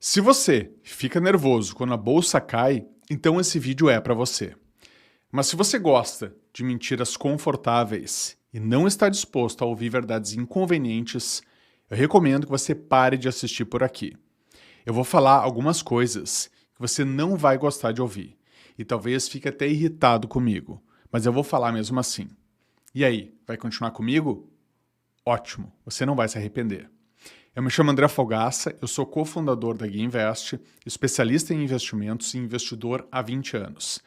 Se você fica nervoso quando a bolsa cai, então esse vídeo é para você. Mas se você gosta de mentiras confortáveis e não está disposto a ouvir verdades inconvenientes, eu recomendo que você pare de assistir por aqui. Eu vou falar algumas coisas que você não vai gostar de ouvir e talvez fique até irritado comigo, mas eu vou falar mesmo assim. E aí, vai continuar comigo? Ótimo, você não vai se arrepender. Eu me chamo André Fogaça, eu sou cofundador da Guia Invest, especialista em investimentos e investidor há 20 anos.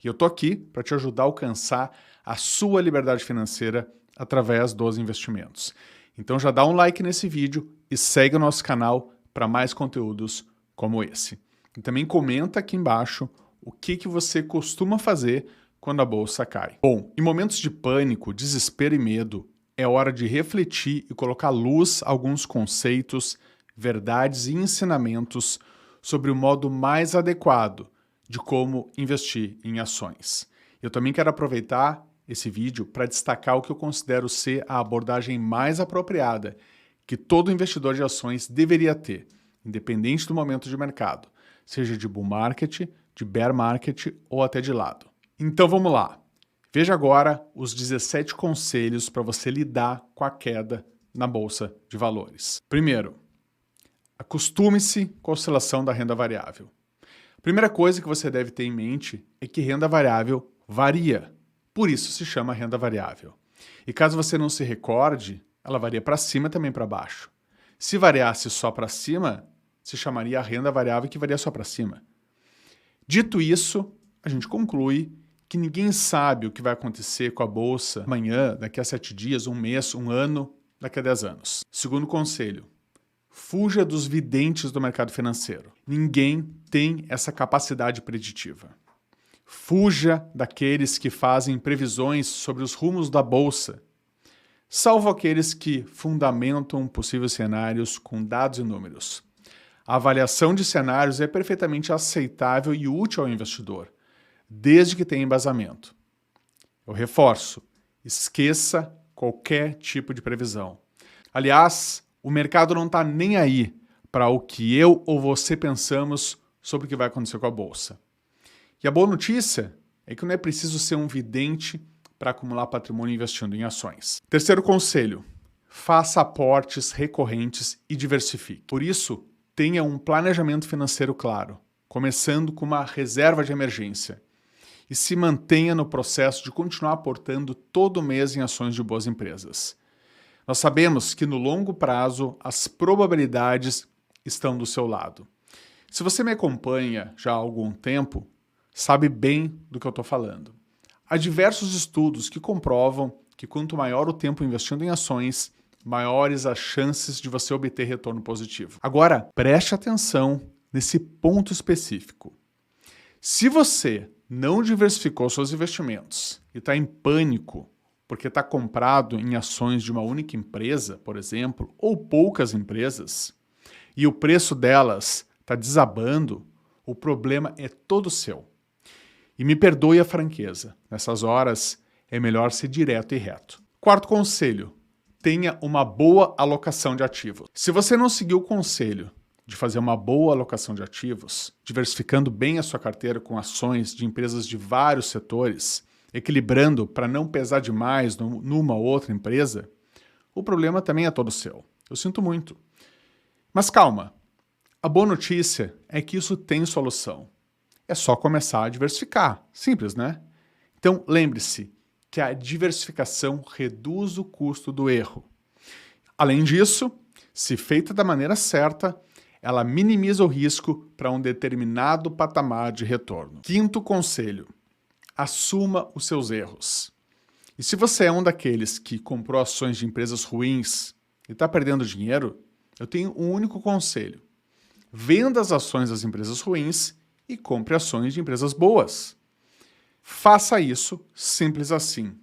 E eu tô aqui para te ajudar a alcançar a sua liberdade financeira através dos investimentos. Então já dá um like nesse vídeo e segue o nosso canal para mais conteúdos como esse. E também comenta aqui embaixo o que você costuma fazer quando a bolsa cai. Bom, em momentos de pânico, desespero e medo, é hora de refletir e colocar à luz alguns conceitos, verdades e ensinamentos sobre o modo mais adequado de como investir em ações. Eu também quero aproveitar esse vídeo para destacar o que eu considero ser a abordagem mais apropriada que todo investidor de ações deveria ter, independente do momento de mercado, seja de bull market, de bear market ou até de lado. Então vamos lá. Veja agora os 17 conselhos para você lidar com a queda na Bolsa de Valores. Primeiro, acostume-se com a oscilação da renda variável. A primeira coisa que você deve ter em mente é que renda variável varia, por isso se chama renda variável. E caso você não se recorde, ela varia para cima e também para baixo. Se variasse só para cima, se chamaria renda variável que varia só para cima. Dito isso, a gente conclui que ninguém sabe o que vai acontecer com a bolsa amanhã, daqui a 7 dias, um mês, um ano, daqui a 10 anos. Segundo conselho, fuja dos videntes do mercado financeiro. Ninguém tem essa capacidade preditiva. Fuja daqueles que fazem previsões sobre os rumos da bolsa, salvo aqueles que fundamentam possíveis cenários com dados e números. A avaliação de cenários é perfeitamente aceitável e útil ao investidor, desde que tenha embasamento. Eu reforço, esqueça qualquer tipo de previsão. Aliás, o mercado não está nem aí para o que eu ou você pensamos sobre o que vai acontecer com a bolsa. E a boa notícia é que não é preciso ser um vidente para acumular patrimônio investindo em ações. Terceiro conselho, faça aportes recorrentes e diversifique. Por isso, tenha um planejamento financeiro claro, começando com uma reserva de emergência. E se mantenha no processo de continuar aportando todo mês em ações de boas empresas. Nós sabemos que no longo prazo as probabilidades estão do seu lado. Se você me acompanha já há algum tempo, sabe bem do que eu estou falando. Há diversos estudos que comprovam que quanto maior o tempo investindo em ações, maiores as chances de você obter retorno positivo. Agora, preste atenção nesse ponto específico. Se você não diversificou seus investimentos e está em pânico porque está comprado em ações de uma única empresa, por exemplo, ou poucas empresas, e o preço delas está desabando, o problema é todo seu. E me perdoe a franqueza, nessas horas é melhor ser direto e reto. Quarto conselho, tenha uma boa alocação de ativos. Se você não seguiu o conselho de fazer uma boa alocação de ativos, diversificando bem a sua carteira com ações de empresas de vários setores, equilibrando para não pesar demais numa ou outra empresa, o problema também é todo seu. Eu sinto muito. Mas calma, a boa notícia é que isso tem solução. É só começar a diversificar. Simples, né? Então lembre-se que a diversificação reduz o custo do erro. Além disso, se feita da maneira certa, ela minimiza o risco para um determinado patamar de retorno. Quinto conselho, assuma os seus erros. E se você é um daqueles que comprou ações de empresas ruins e está perdendo dinheiro, eu tenho um único conselho. Venda as ações das empresas ruins e compre ações de empresas boas. Faça isso simples assim.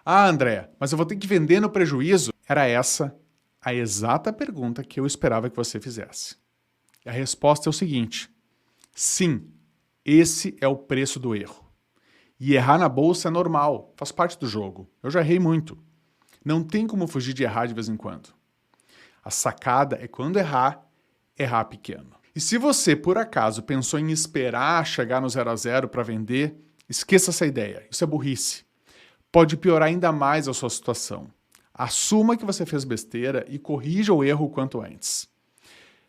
Ah, André, mas eu vou ter que vender no prejuízo? Era essa a exata pergunta que eu esperava que você fizesse. A resposta é o seguinte: sim, esse é o preço do erro. E errar na bolsa é normal, faz parte do jogo. Eu já errei muito. Não tem como fugir de errar de vez em quando. A sacada é quando errar, errar pequeno. E se você, por acaso, pensou em esperar chegar no 0 a 0 para vender, esqueça essa ideia. Isso é burrice. Pode piorar ainda mais a sua situação. Assuma que você fez besteira e corrija o erro o quanto antes.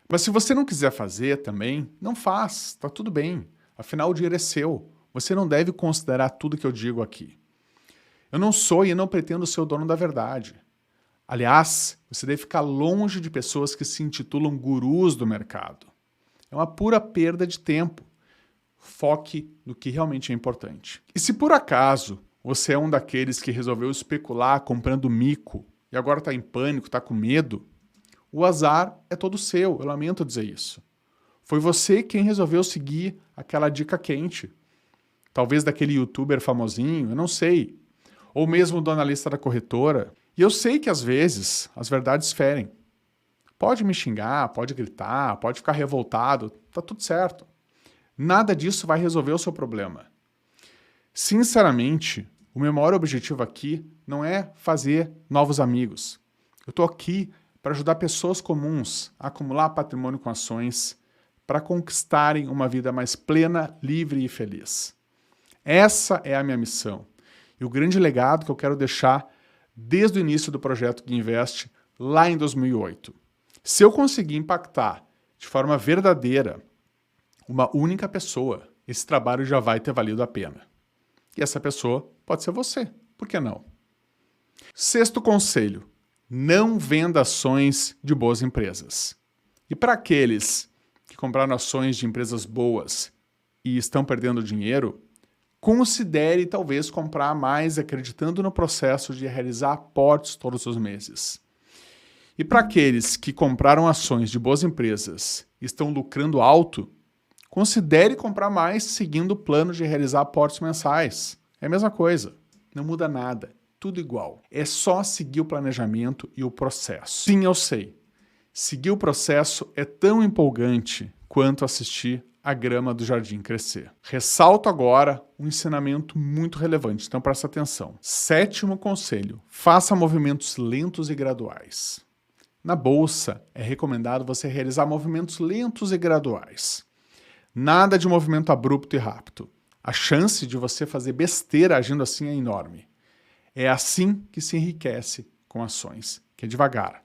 Mas se você não quiser fazer também, não faz, tá tudo bem. Afinal, o dinheiro é seu. Você não deve considerar tudo que eu digo aqui. Eu não sou e não pretendo ser o dono da verdade. Aliás, você deve ficar longe de pessoas que se intitulam gurus do mercado. É uma pura perda de tempo. Foque no que realmente é importante. E se por acaso você é um daqueles que resolveu especular comprando mico e agora está em pânico, está com medo, o azar é todo seu, eu lamento dizer isso. Foi você quem resolveu seguir aquela dica quente. Talvez daquele youtuber famosinho, eu não sei. Ou mesmo do analista da corretora. E eu sei que às vezes as verdades ferem. Pode me xingar, pode gritar, pode ficar revoltado, tá tudo certo. Nada disso vai resolver o seu problema. Sinceramente, o meu maior objetivo aqui não é fazer novos amigos. Eu estou aqui para ajudar pessoas comuns a acumular patrimônio com ações para conquistarem uma vida mais plena, livre e feliz. Essa é a minha missão e o grande legado que eu quero deixar desde o início do projeto Gui Invest lá em 2008. Se eu conseguir impactar de forma verdadeira uma única pessoa, esse trabalho já vai ter valido a pena. E essa pessoa pode ser você, por que não? Sexto conselho, não venda ações de boas empresas. E para aqueles que compraram ações de empresas boas e estão perdendo dinheiro, considere talvez comprar mais acreditando no processo de realizar aportes todos os meses. E para aqueles que compraram ações de boas empresas e estão lucrando alto, considere comprar mais seguindo o plano de realizar aportes mensais. É a mesma coisa, não muda nada, tudo igual. É só seguir o planejamento e o processo. Sim, eu sei, seguir o processo é tão empolgante quanto assistir a grama do jardim crescer. Ressalto agora um ensinamento muito relevante, então presta atenção. Sétimo conselho, faça movimentos lentos e graduais. Na bolsa, é recomendado você realizar movimentos lentos e graduais. Nada de movimento abrupto e rápido. A chance de você fazer besteira agindo assim é enorme. É assim que se enriquece com ações, que é devagar.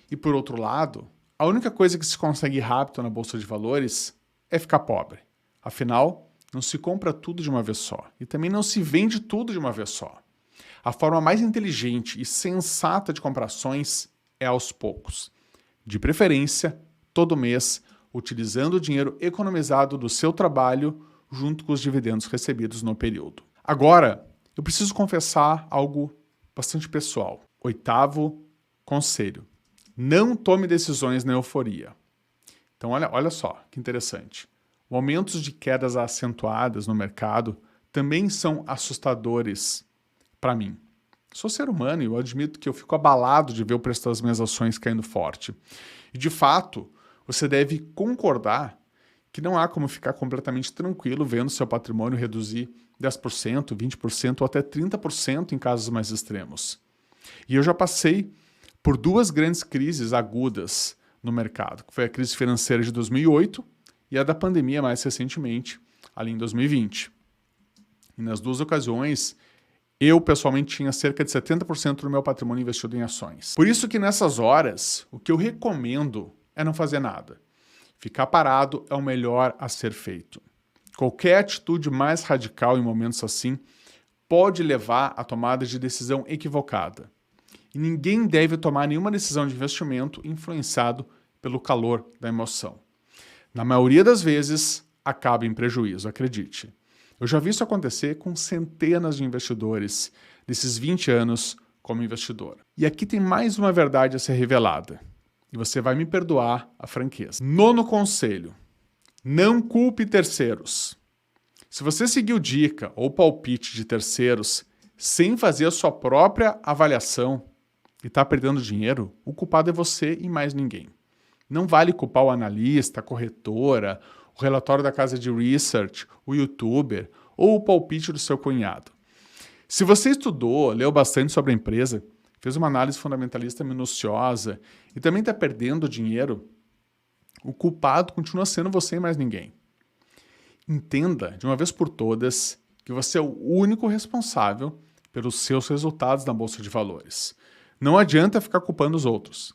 E por outro lado, a única coisa que se consegue rápido na bolsa de valores é ficar pobre. Afinal, não se compra tudo de uma vez só. E também não se vende tudo de uma vez só. A forma mais inteligente e sensata de comprar ações é aos poucos. De preferência, todo mês, utilizando o dinheiro economizado do seu trabalho junto com os dividendos recebidos no período. Agora, eu preciso confessar algo bastante pessoal. Oitavo conselho. Não tome decisões na euforia. Então, olha só, que interessante. Momentos de quedas acentuadas no mercado também são assustadores para mim. Sou ser humano e eu admito que eu fico abalado de ver o preço das minhas ações caindo forte. E, de fato, você deve concordar que não há como ficar completamente tranquilo vendo seu patrimônio reduzir 10%, 20% ou até 30% em casos mais extremos. E eu já passei por duas grandes crises agudas no mercado, que foi a crise financeira de 2008 e a da pandemia mais recentemente, ali em 2020. E nas duas ocasiões, eu pessoalmente tinha cerca de 70% do meu patrimônio investido em ações. Por isso que nessas horas, o que eu recomendo é não fazer nada. Ficar parado é o melhor a ser feito. Qualquer atitude mais radical em momentos assim pode levar à tomada de decisão equivocada. E ninguém deve tomar nenhuma decisão de investimento influenciado pelo calor da emoção. Na maioria das vezes, acaba em prejuízo, acredite. Eu já vi isso acontecer com centenas de investidores desses 20 anos como investidor. E aqui tem mais uma verdade a ser revelada. E você vai me perdoar a franqueza. Nono conselho. Não culpe terceiros. Se você seguiu dica ou palpite de terceiros sem fazer a sua própria avaliação e está perdendo dinheiro, o culpado é você e mais ninguém. Não vale culpar o analista, a corretora, o relatório da casa de research, o youtuber ou o palpite do seu cunhado. Se você estudou, leu bastante sobre a empresa, fez uma análise fundamentalista minuciosa e também está perdendo dinheiro, O culpado continua sendo você e mais ninguém. Entenda, de uma vez por todas, que você é o único responsável pelos seus resultados na Bolsa de Valores. Não adianta ficar culpando os outros.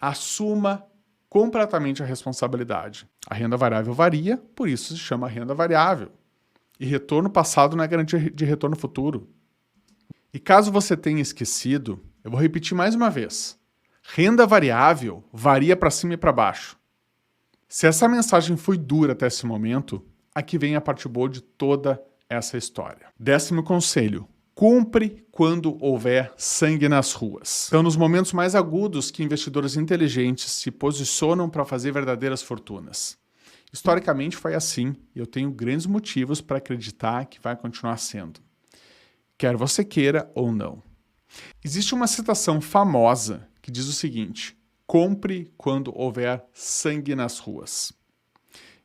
Assuma completamente a responsabilidade. A renda variável varia, por isso se chama renda variável. E retorno passado não é garantia de retorno futuro. E caso você tenha esquecido, eu vou repetir mais uma vez. Renda variável varia para cima e para baixo. Se essa mensagem foi dura até esse momento, aqui vem a parte boa de toda essa história. 10º conselho. Compre quando houver sangue nas ruas. São nos momentos mais agudos que investidores inteligentes se posicionam para fazer verdadeiras fortunas. Historicamente foi assim e eu tenho grandes motivos para acreditar que vai continuar sendo. Quer você queira ou não. Existe uma citação famosa que diz o seguinte: compre quando houver sangue nas ruas,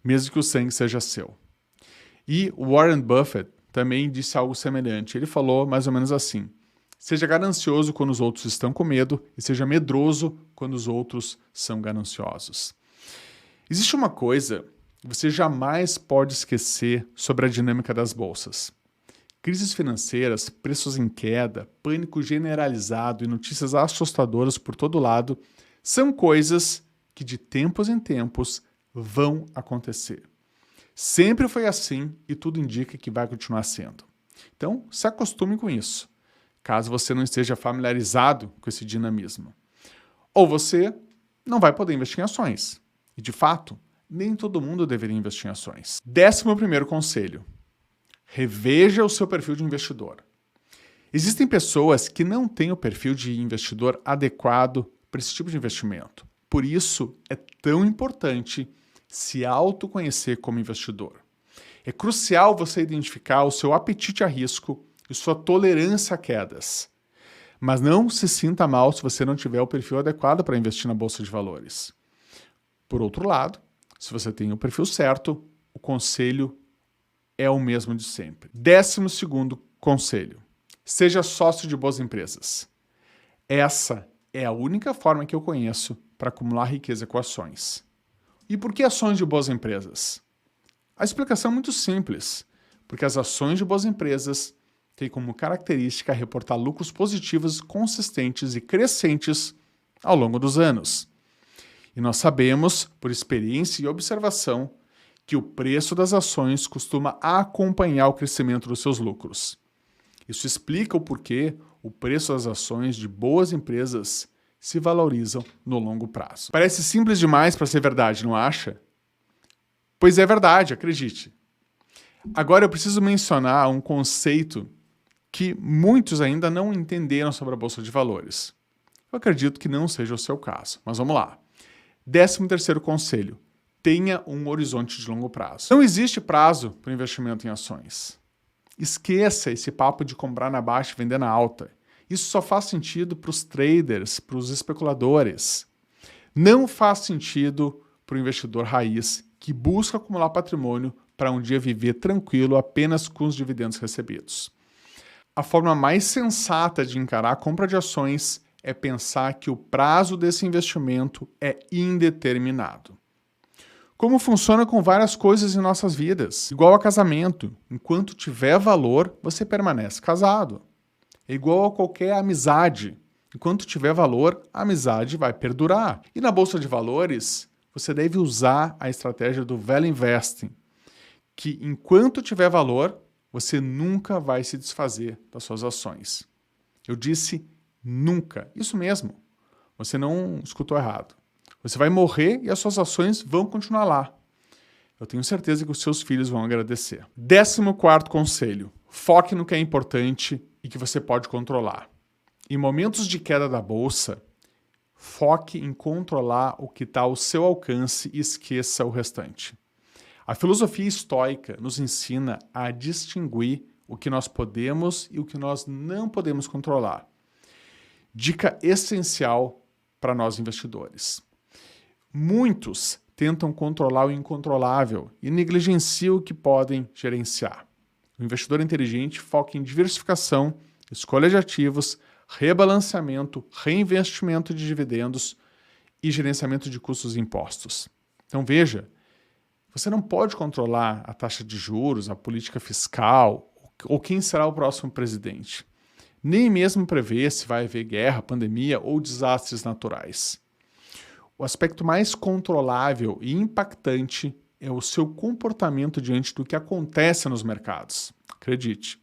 mesmo que o sangue seja seu. E Warren Buffett também disse algo semelhante. Ele falou mais ou menos assim: seja ganancioso quando os outros estão com medo e seja medroso quando os outros são gananciosos. Existe uma coisa que você jamais pode esquecer sobre a dinâmica das bolsas. Crises financeiras, preços em queda, pânico generalizado e notícias assustadoras por todo lado são coisas que de tempos em tempos vão acontecer. Sempre foi assim e tudo indica que vai continuar sendo. Então, se acostume com isso, caso você não esteja familiarizado com esse dinamismo. Ou você não vai poder investir em ações. E, de fato, nem todo mundo deveria investir em ações. 11º conselho. Reveja o seu perfil de investidor. Existem pessoas que não têm o perfil de investidor adequado para esse tipo de investimento. Por isso, é tão importante se autoconhecer como investidor. É crucial você identificar o seu apetite a risco e sua tolerância a quedas. Mas não se sinta mal se você não tiver o perfil adequado para investir na Bolsa de Valores. Por outro lado, se você tem o perfil certo, o conselho é o mesmo de sempre. 12º conselho. Seja sócio de boas empresas. Essa é a única forma que eu conheço para acumular riqueza com ações. E por que ações de boas empresas? A explicação é muito simples, porque as ações de boas empresas têm como característica reportar lucros positivos, consistentes e crescentes ao longo dos anos. E nós sabemos, por experiência e observação, que o preço das ações costuma acompanhar o crescimento dos seus lucros. Isso explica o porquê o preço das ações de boas empresas se valorizam no longo prazo. Parece simples demais para ser verdade, não acha? Pois é verdade, acredite. Agora eu preciso mencionar um conceito que muitos ainda não entenderam sobre a Bolsa de Valores. Eu acredito que não seja o seu caso, mas vamos lá. 13º conselho. Tenha um horizonte de longo prazo. Não existe prazo para o investimento em ações. Esqueça esse papo de comprar na baixa e vender na alta. Isso só faz sentido para os traders, para os especuladores. Não faz sentido para o investidor raiz que busca acumular patrimônio para um dia viver tranquilo apenas com os dividendos recebidos. A forma mais sensata de encarar a compra de ações é pensar que o prazo desse investimento é indeterminado. Como funciona com várias coisas em nossas vidas. Igual a casamento. Enquanto tiver valor, você permanece casado. É igual a qualquer amizade. Enquanto tiver valor, a amizade vai perdurar. E na Bolsa de Valores, você deve usar a estratégia do Value Investing, que enquanto tiver valor, você nunca vai se desfazer das suas ações. Eu disse nunca. Isso mesmo. Você não escutou errado. Você vai morrer e as suas ações vão continuar lá. Eu tenho certeza que os seus filhos vão agradecer. 14º conselho. Foque no que é importante e que você pode controlar. Em momentos de queda da bolsa, foque em controlar o que está ao seu alcance e esqueça o restante. A filosofia estoica nos ensina a distinguir o que nós podemos e o que nós não podemos controlar. Dica essencial para nós investidores. Muitos tentam controlar o incontrolável e negligenciam o que podem gerenciar. O investidor inteligente foca em diversificação, escolha de ativos, rebalanceamento, reinvestimento de dividendos e gerenciamento de custos e impostos. Então veja, você não pode controlar a taxa de juros, a política fiscal ou quem será o próximo presidente. Nem mesmo prever se vai haver guerra, pandemia ou desastres naturais. O aspecto mais controlável e impactante é o seu comportamento diante do que acontece nos mercados. Acredite.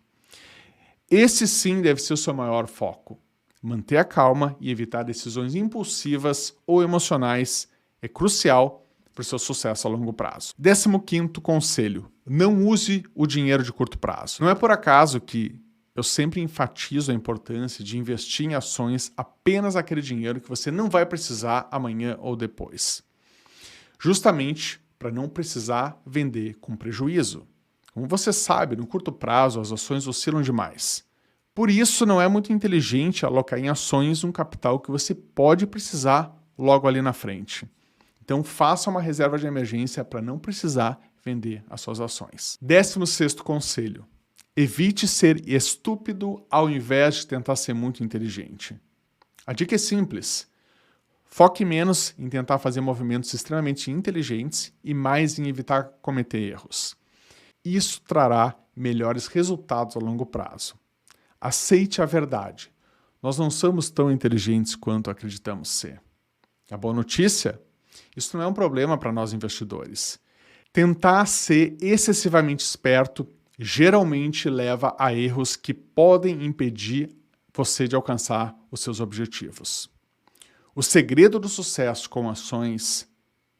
Esse sim deve ser o seu maior foco. Manter a calma e evitar decisões impulsivas ou emocionais é crucial para o seu sucesso a longo prazo. 15º conselho: não use o dinheiro de curto prazo. Não é por acaso que eu sempre enfatizo a importância de investir em ações apenas aquele dinheiro que você não vai precisar amanhã ou depois. Justamente para não precisar vender com prejuízo. Como você sabe, no curto prazo as ações oscilam demais. Por isso não é muito inteligente alocar em ações um capital que você pode precisar logo ali na frente. Então faça uma reserva de emergência para não precisar vender as suas ações. 16º conselho: evite ser estúpido ao invés de tentar ser muito inteligente. A dica é simples. Foque menos em tentar fazer movimentos extremamente inteligentes e mais em evitar cometer erros. Isso trará melhores resultados a longo prazo. Aceite a verdade. Nós não somos tão inteligentes quanto acreditamos ser. A boa notícia? Isso não é um problema para nós investidores. Tentar ser excessivamente esperto geralmente leva a erros que podem impedir você de alcançar os seus objetivos. O segredo do sucesso com ações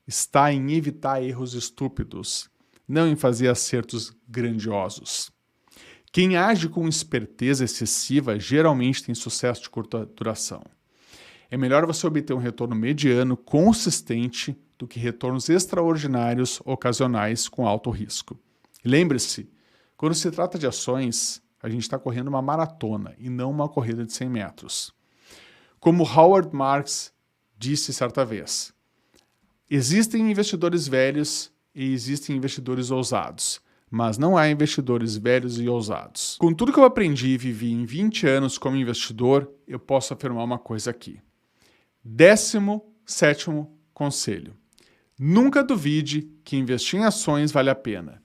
está em evitar erros estúpidos, não em fazer acertos grandiosos. Quem age com esperteza excessiva geralmente tem sucesso de curta duração. É melhor você obter um retorno mediano consistente do que retornos extraordinários ocasionais com alto risco. E lembre-se, quando se trata de ações, a gente está correndo uma maratona e não uma corrida de 100 metros. Como Howard Marks disse certa vez, existem investidores velhos e existem investidores ousados, mas não há investidores velhos e ousados. Com tudo que eu aprendi e vivi em 20 anos como investidor, eu posso afirmar uma coisa aqui. 17º conselho: nunca duvide que investir em ações vale a pena.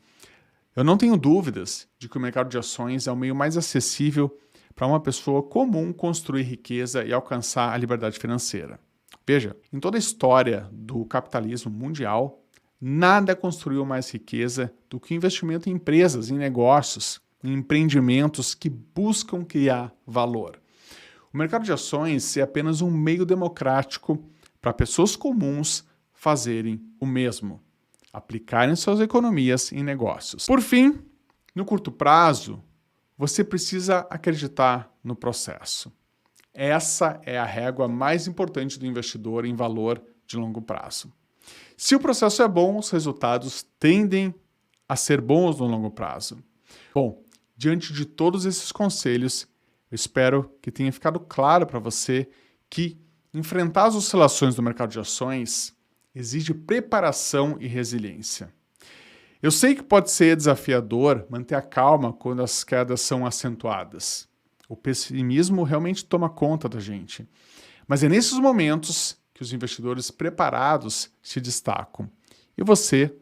Eu não tenho dúvidas de que o mercado de ações é o meio mais acessível para uma pessoa comum construir riqueza e alcançar a liberdade financeira. Veja, em toda a história do capitalismo mundial, nada construiu mais riqueza do que o investimento em empresas, em negócios, em empreendimentos que buscam criar valor. O mercado de ações é apenas um meio democrático para pessoas comuns fazerem o mesmo, aplicarem suas economias em negócios. Por fim, no curto prazo, você precisa acreditar no processo. Essa é a régua mais importante do investidor em valor de longo prazo. Se o processo é bom, os resultados tendem a ser bons no longo prazo. Bom, diante de todos esses conselhos, eu espero que tenha ficado claro para você que enfrentar as oscilações do mercado de ações exige preparação e resiliência. Eu sei que pode ser desafiador manter a calma quando as quedas são acentuadas. O pessimismo realmente toma conta da gente. Mas é nesses momentos que os investidores preparados se destacam. E você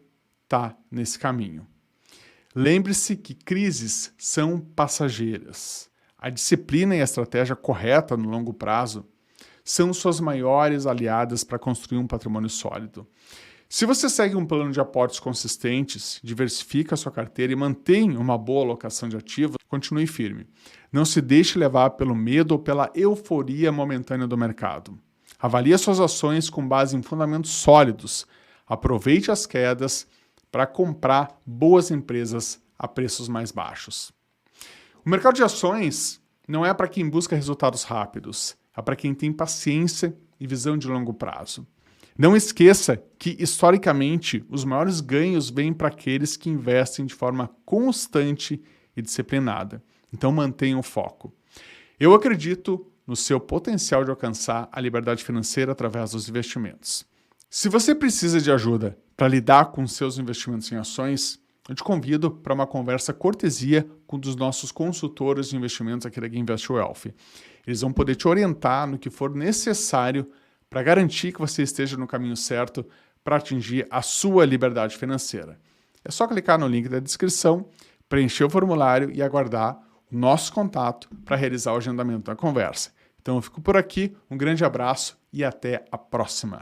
está nesse caminho. Lembre-se que crises são passageiras. A disciplina e a estratégia correta no longo prazo são suas maiores aliadas para construir um patrimônio sólido. Se você segue um plano de aportes consistentes, diversifica a sua carteira e mantém uma boa alocação de ativos, continue firme. Não se deixe levar pelo medo ou pela euforia momentânea do mercado. Avalie suas ações com base em fundamentos sólidos. Aproveite as quedas para comprar boas empresas a preços mais baixos. O mercado de ações não é para quem busca resultados rápidos, é para quem tem paciência e visão de longo prazo. Não esqueça que, historicamente, os maiores ganhos vêm para aqueles que investem de forma constante e disciplinada. Então mantenha o foco. Eu acredito no seu potencial de alcançar a liberdade financeira através dos investimentos. Se você precisa de ajuda para lidar com seus investimentos em ações, eu te convido para uma conversa cortesia com um dos nossos consultores de investimentos aqui da GameInvest Wealth. Eles vão poder te orientar no que for necessário para garantir que você esteja no caminho certo para atingir a sua liberdade financeira. É só clicar no link da descrição, preencher o formulário e aguardar o nosso contato para realizar o agendamento da conversa. Então eu fico por aqui, um grande abraço e até a próxima.